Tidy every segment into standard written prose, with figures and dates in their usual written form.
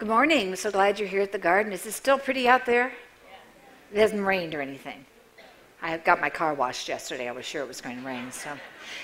Good morning. I'm so glad you're here at the garden. Is it still pretty out there? It hasn't rained or anything. I got my car washed yesterday. I was sure it was going to rain. So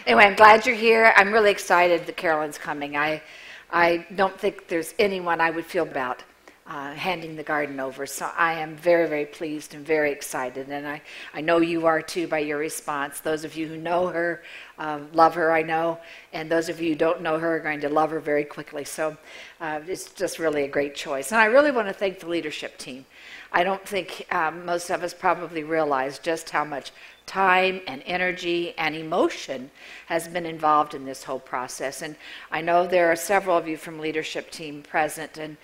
anyway, I'm glad you're here. I'm really excited that Carolyn's coming. I don't think there's anyone I would feel about handing the garden over. So I am very, very pleased and very excited. And I know you are too by your response. Those of you who know her, love her, I know. And those of you who don't know her are going to love her very quickly. So it's just really a great choice. And I really want to thank the leadership team. I don't think most of us probably realize just how much time and energy and emotion has been involved in this whole process. And I know there are several of you from leadership team present, and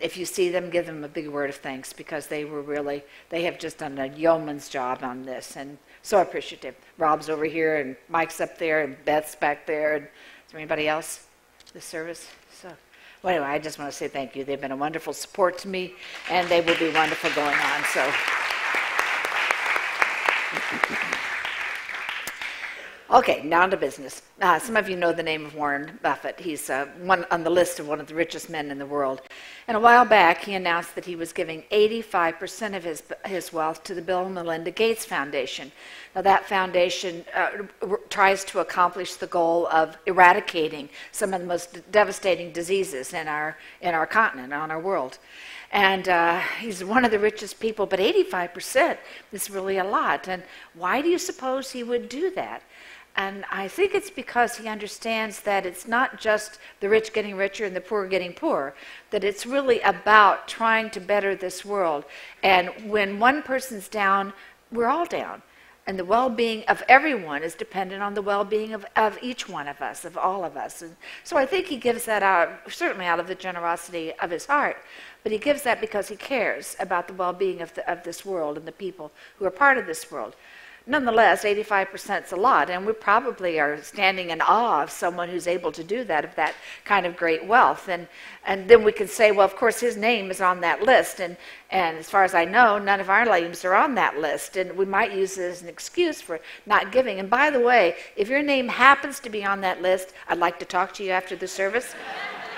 if you see them, give them a big word of thanks, because they have just done a yeoman's job on this, and so appreciative. Rob's over here, and Mike's up there, and Beth's back there, and is there anybody else this service? Well, anyway, I just want to say thank you. They've been a wonderful support to me, and they will be wonderful going on. So, okay, now to business. Some of you know the name of Warren Buffett. He's one on the list of one of the richest men in the world. And a while back, he announced that he was giving 85% of his wealth to the Bill and Melinda Gates Foundation. Now, that foundation tries to accomplish the goal of eradicating some of the most devastating diseases in our continent, on our world. And he's one of the richest people, but 85% is really a lot. And why do you suppose he would do that? And I think it's because he understands that it's not just the rich getting richer and the poor getting poorer, that it's really about trying to better this world. And when one person's down, we're all down. And the well-being of everyone is dependent on the well-being of each one of us, of all of us. And so I think he gives that out, certainly out of the generosity of his heart, but he gives that because he cares about the well-being of this world and the people who are part of this world. Nonetheless, 85% is a lot, and we probably are standing in awe of someone who's able to do that, of that kind of great wealth. And then we can say, well, of course, his name is on that list, and as far as I know, none of our names are on that list, and we might use it as an excuse for not giving. And by the way, if your name happens to be on that list, I'd like to talk to you after the service,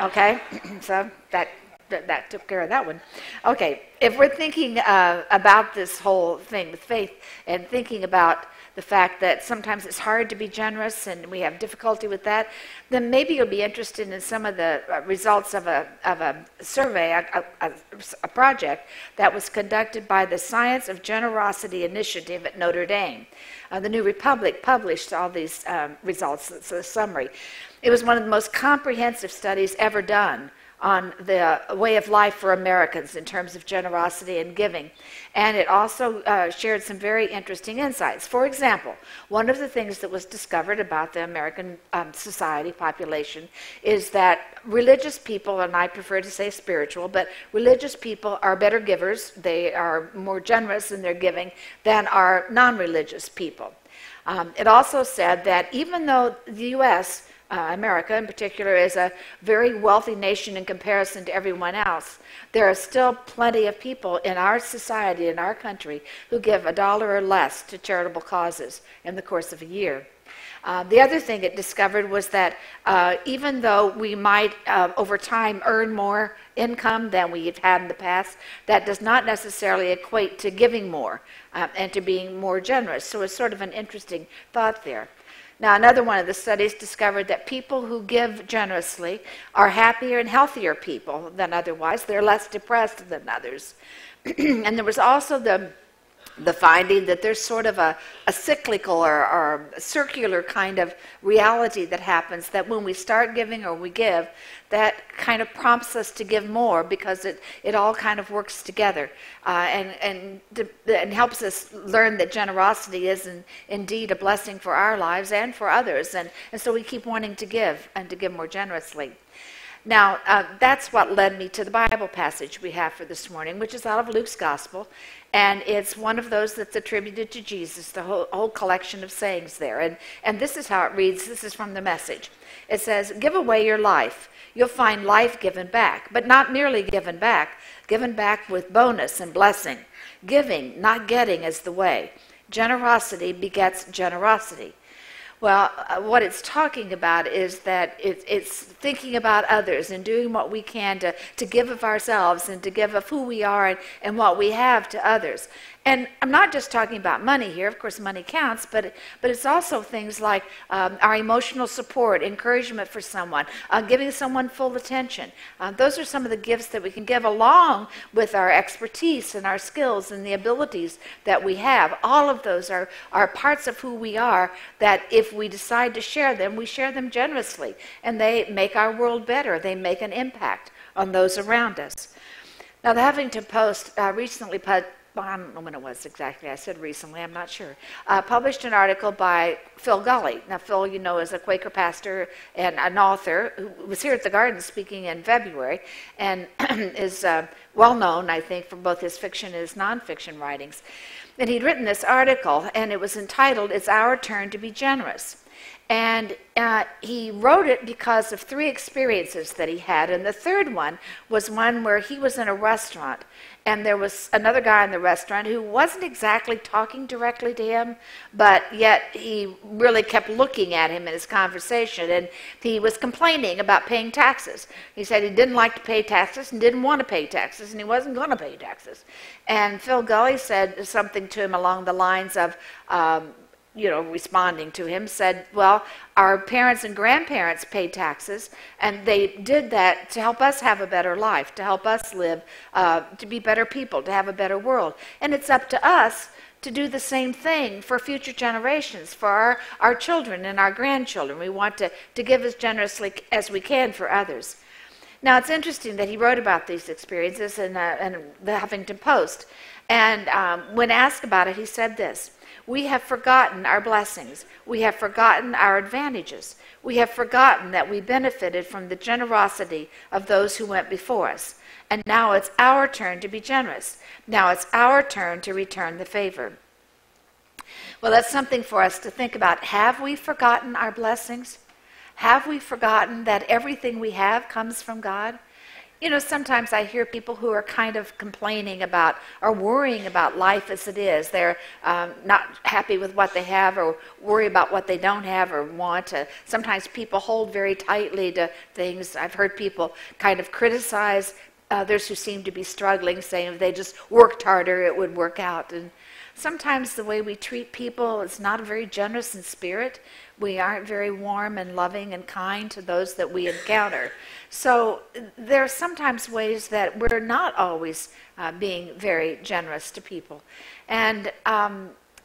okay? So that took care of that one. Okay, if we're thinking about this whole thing with faith and thinking about the fact that sometimes it's hard to be generous and we have difficulty with that, then maybe you'll be interested in some of the results of a survey, a project that was conducted by the Science of Generosity Initiative at Notre Dame. The New Republic published all these results. It's a summary. It was one of the most comprehensive studies ever done on the way of life for Americans in terms of generosity and giving. And it also shared some very interesting insights. For example, one of the things that was discovered about the American society population is that religious people, and I prefer to say spiritual, but religious people are better givers. They are more generous in their giving than are non-religious people. It also said that even though the U.S., America in particular, is a very wealthy nation in comparison to everyone else, there are still plenty of people in our society, in our country, who give $1 or less to charitable causes in the course of a year. The other thing it discovered was that even though we might, over time, earn more income than we've had in the past, that does not necessarily equate to giving more and to being more generous. So it's sort of an interesting thought there. Now, another one of the studies discovered that people who give generously are happier and healthier people than otherwise. They're less depressed than others. And there was also the finding that there's sort of a cyclical or circular kind of reality that happens, that when we start giving or we give, that kind of prompts us to give more, because it all kind of works together and helps us learn that generosity is indeed a blessing for our lives and for others. And so we keep wanting to give and to give more generously. Now, that's what led me to the Bible passage we have for this morning, which is out of Luke's Gospel. And it's one of those that's attributed to Jesus, the whole collection of sayings there. And this is how it reads. This is from the Message. It says, "Give away your life. You'll find life given back, but not merely given back with bonus and blessing. Giving, not getting, is the way. Generosity begets generosity. Well, what it's talking about is that it's thinking about others and doing what we can to give of ourselves and to give of who we are and what we have to others. And I'm not just talking about money here. Of course, money counts, but it's also things like our emotional support, encouragement for someone, giving someone full attention. Those are some of the gifts that we can give along with our expertise and our skills and the abilities that we have. All of those are parts of who we are that if we decide to share them, we share them generously. And they make our world better. They make an impact on those around us. Now, the Huffington Post recently well, I don't know when it was exactly. I said recently, I'm not sure. Published an article by Phil Gully. Now, Phil, you know, is a Quaker pastor and an author who was here at the Garden speaking in February and is well known, I think, for both his fiction and his nonfiction writings. And he'd written this article, and it was entitled, "It's Our Turn to Be Generous." And he wrote it because of 3 experiences that he had. And the third one was one where he was in a restaurant, and there was another guy in the restaurant who wasn't exactly talking directly to him, but yet he really kept looking at him in his conversation, and he was complaining about paying taxes. He said he didn't like to pay taxes and didn't want to pay taxes, and he wasn't going to pay taxes. And Phil Gully said something to him along the lines of, responding to him, said, well, our parents and grandparents paid taxes, and they did that to help us have a better life, to help us live, to be better people, to have a better world. And it's up to us to do the same thing for future generations, for our children and our grandchildren. We want to give as generously as we can for others. Now, it's interesting that he wrote about these experiences in the Huffington Post. And when asked about it, he said this: "We have forgotten our blessings. We have forgotten our advantages. We have forgotten that we benefited from the generosity of those who went before us. And now it's our turn to be generous. Now it's our turn to return the favor." Well, that's something for us to think about. Have we forgotten our blessings? Have we forgotten that everything we have comes from God? You know, sometimes I hear people who are kind of complaining about or worrying about life as it is. They're not happy with what they have or worry about what they don't have or want. Sometimes people hold very tightly to things. I've heard people kind of criticize others who seem to be struggling, saying if they just worked harder, it would work out. And sometimes the way we treat people is not very generous in spirit. We aren't very warm and loving and kind to those that we encounter. So there are sometimes ways that we're not always being very generous to people. And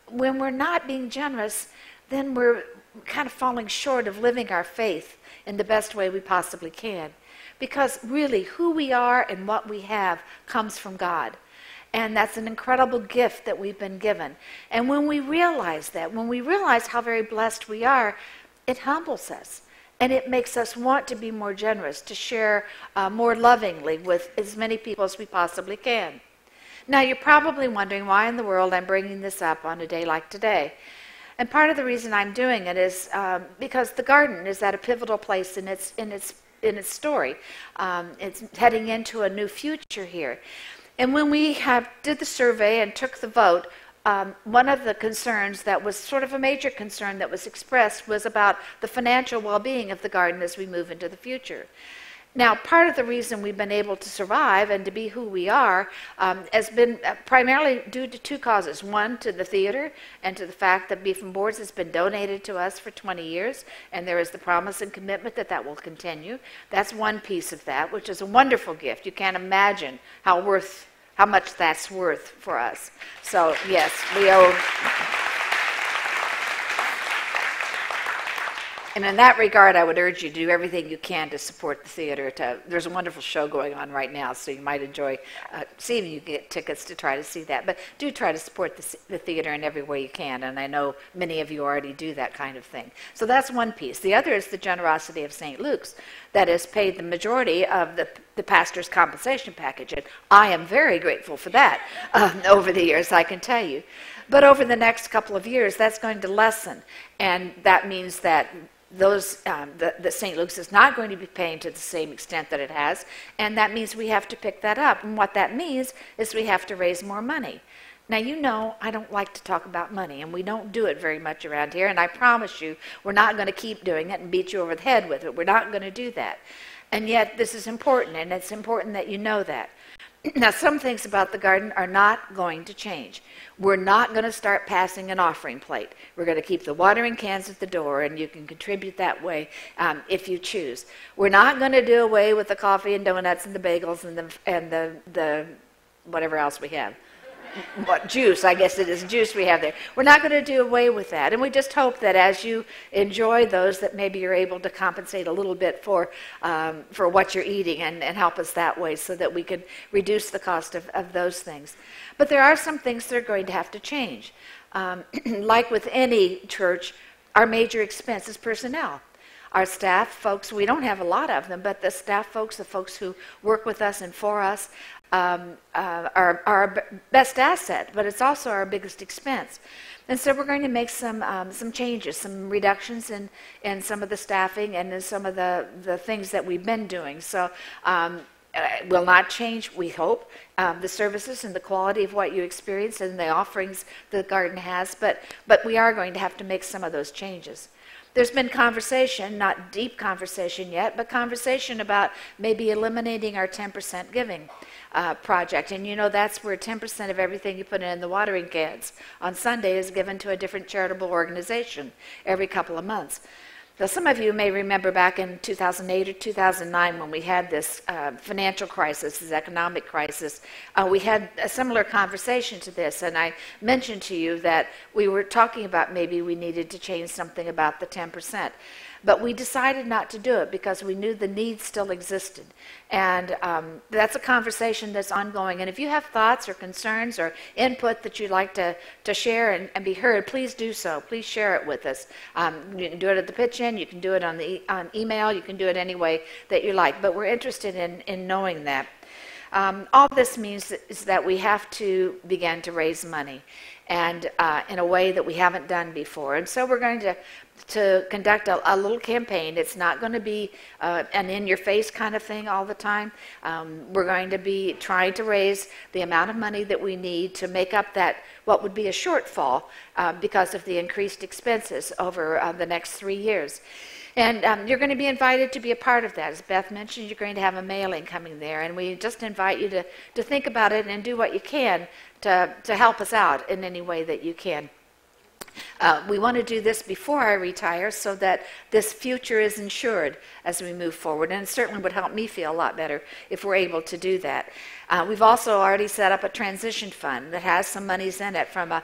when we're not being generous, then we're kind of falling short of living our faith in the best way we possibly can. Because really, who we are and what we have comes from God. And that's an incredible gift that we've been given. And when we realize that, when we realize how very blessed we are, it humbles us. And it makes us want to be more generous, to share more lovingly with as many people as we possibly can. Now, you're probably wondering why in the world I'm bringing this up on a day like today. And part of the reason I'm doing it is because the garden is at a pivotal place in its story. It's heading into a new future here. And when we did the survey and took the vote, one of the concerns that was sort of a major concern that was expressed was about the financial well-being of the garden as we move into the future. Now, part of the reason we've been able to survive and to be who we are has been primarily due to 2 causes. One, to the theater and to the fact that Beef and Boards has been donated to us for 20 years, and there is the promise and commitment that that will continue. That's one piece of that, which is a wonderful gift. You can't imagine how much that's worth for us. So, yes, we owe. And in that regard, I would urge you to do everything you can to support the theater. There's a wonderful show going on right now, so you might enjoy seeing if you can get tickets to try to see that. But do try to support the theater in every way you can, and I know many of you already do that kind of thing. So that's one piece. The other is the generosity of St. Luke's that has paid the majority of the pastor's compensation package, and I am very grateful for that over the years, I can tell you. But over the next couple of years, that's going to lessen, and that means that the St. Luke's is not going to be paying to the same extent that it has, and that means we have to pick that up. And what that means is we have to raise more money. Now, you know I don't like to talk about money, and we don't do it very much around here, and I promise you we're not going to keep doing it and beat you over the head with it. We're not going to do that. And yet this is important, and it's important that you know that. Now, some things about the garden are not going to change. We're not going to start passing an offering plate. We're going to keep the watering cans at the door, and you can contribute that way if you choose. We're not going to do away with the coffee and donuts and the bagels and the whatever else we have. What juice, I guess it is juice we have there. We're not going to do away with that. And we just hope that as you enjoy those, that maybe you're able to compensate a little bit for what you're eating and help us that way so that we can reduce the cost of those things. But there are some things that are going to have to change. Like with any church, our major expense is personnel. Our staff folks, we don't have a lot of them, but the staff folks, the folks who work with us and for us, are our best asset, but it's also our biggest expense. And so we're going to make some changes, some reductions in some of the staffing and in some of the things that we've been doing. So will not change, we hope, the services and the quality of what you experience and the offerings the garden has, but we are going to have to make some of those changes. There's been conversation, not deep conversation yet, but conversation about maybe eliminating our 10% giving project. And you know that's where 10% of everything you put in the watering cans on Sunday is given to a different charitable organization every couple of months. Now, some of you may remember back in 2008 or 2009 when we had this financial crisis, this economic crisis, we had a similar conversation to this, and I mentioned to you that we were talking about maybe we needed to change something about the 10%. But we decided not to do it because we knew the need still existed. And that's a conversation that's ongoing. And if you have thoughts or concerns or input that you'd like to share and be heard, please do so. Please share it with us. You can do it at the pitch-in. You can do it on email. You can do it any way that you like. But we're interested in knowing that. All this means is that we have to begin to raise money, and in a way that we haven't done before. And so we're going to conduct a little campaign. It's not going to be an in-your-face kind of thing all the time. We're going to be trying to raise the amount of money that we need to make up that what would be a shortfall because of the increased expenses over the next 3 years. And you're going to be invited to be a part of that. As Beth mentioned, you're going to have a mailing coming there, and we just invite you to think about it and do what you can to help us out in any way that you can. We want to do this before I retire so that this future is ensured as we move forward, and it certainly would help me feel a lot better if we're able to do that. We've also already set up a transition fund that has some monies in it from a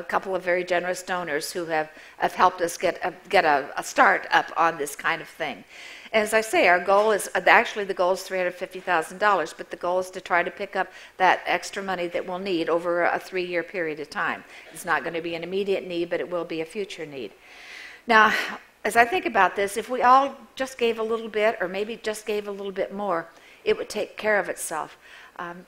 couple of very generous donors who have helped us get a start up on this kind of thing. As I say, our goal is, actually the goal is $350,000, but the goal is to try to pick up that extra money that we'll need over a 3-year period of time. It's not going to be an immediate need, but it will be a future need. Now, as I think about this, if we all just gave a little bit, or maybe just gave a little bit more, it would take care of itself.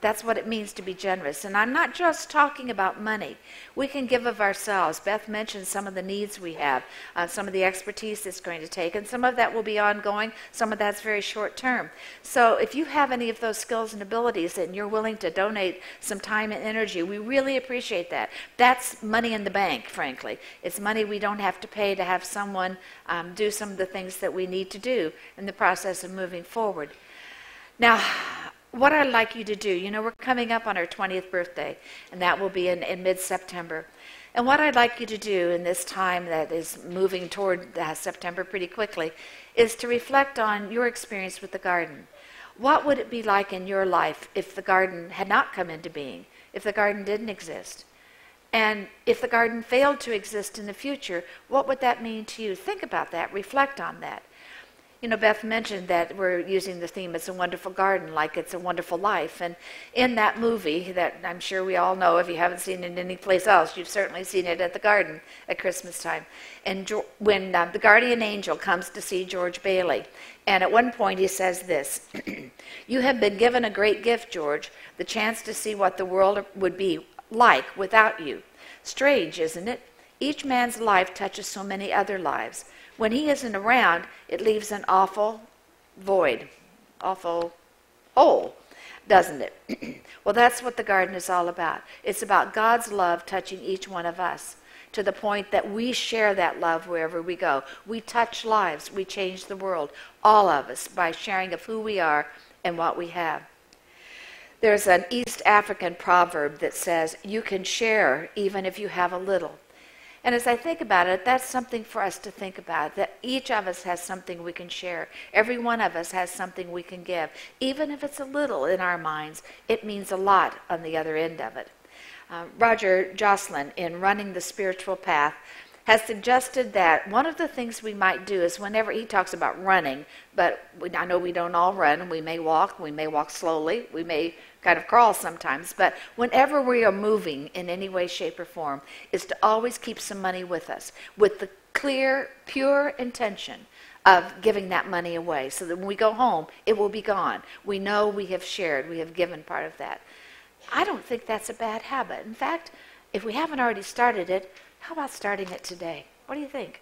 That's what it means to be generous. And I'm not just talking about money. We can give of ourselves. Beth mentioned some of the needs we have, some of the expertise it's going to take, and some of that will be ongoing, some of that's very short term. So if you have any of those skills and abilities and you're willing to donate some time and energy, we really appreciate that. That's money in the bank, frankly. It's money we don't have to pay to have someone do some of the things that we need to do in the process of moving forward. Now, what I'd like you to do, you know, we're coming up on our 20th birthday, and that will be in mid-September. And what I'd like you to do in this time that is moving toward September pretty quickly is to reflect on your experience with the garden. What would it be like in your life if the garden had not come into being, if the garden didn't exist? And if the garden failed to exist in the future, what would that mean to you? Think about that. Reflect on that. You know, Beth mentioned that we're using the theme, It's a Wonderful Garden, like It's a Wonderful Life. And in that movie that I'm sure we all know, if you haven't seen it anyplace else, you've certainly seen it at the garden at Christmas time. And when the guardian angel comes to see George Bailey, and at one point he says this, "You have been given a great gift, George, the chance to see what the world would be like without you. Strange, isn't it? Each man's life touches so many other lives. When he isn't around, it leaves an awful void, awful hole. doesn't it? Well, that's what the garden is all about. It's about God's love touching each one of us to the point that we share that love wherever we go. We touch lives. We change the world, all of us, by sharing of who we are and what we have. There's an East African proverb that says, you can share even if you have a little. And as I think about it, that's something for us to think about, that each of us has something we can share. Every one of us has something we can give. Even if it's a little in our minds, it means a lot on the other end of it. Roger Jocelyn, in Running the Spiritual Path, has suggested that one of the things we might do is whenever he talks about running, but I know we don't all run, we may walk slowly, we may kind of crawl sometimes, but whenever we are moving in any way, shape, or form, is to always keep some money with us, with the clear, pure intention of giving that money away, so that when we go home, it will be gone. We know we have shared, we have given part of that. I don't think that's a bad habit. In fact, if we haven't already started it, how about starting it today? What do you think?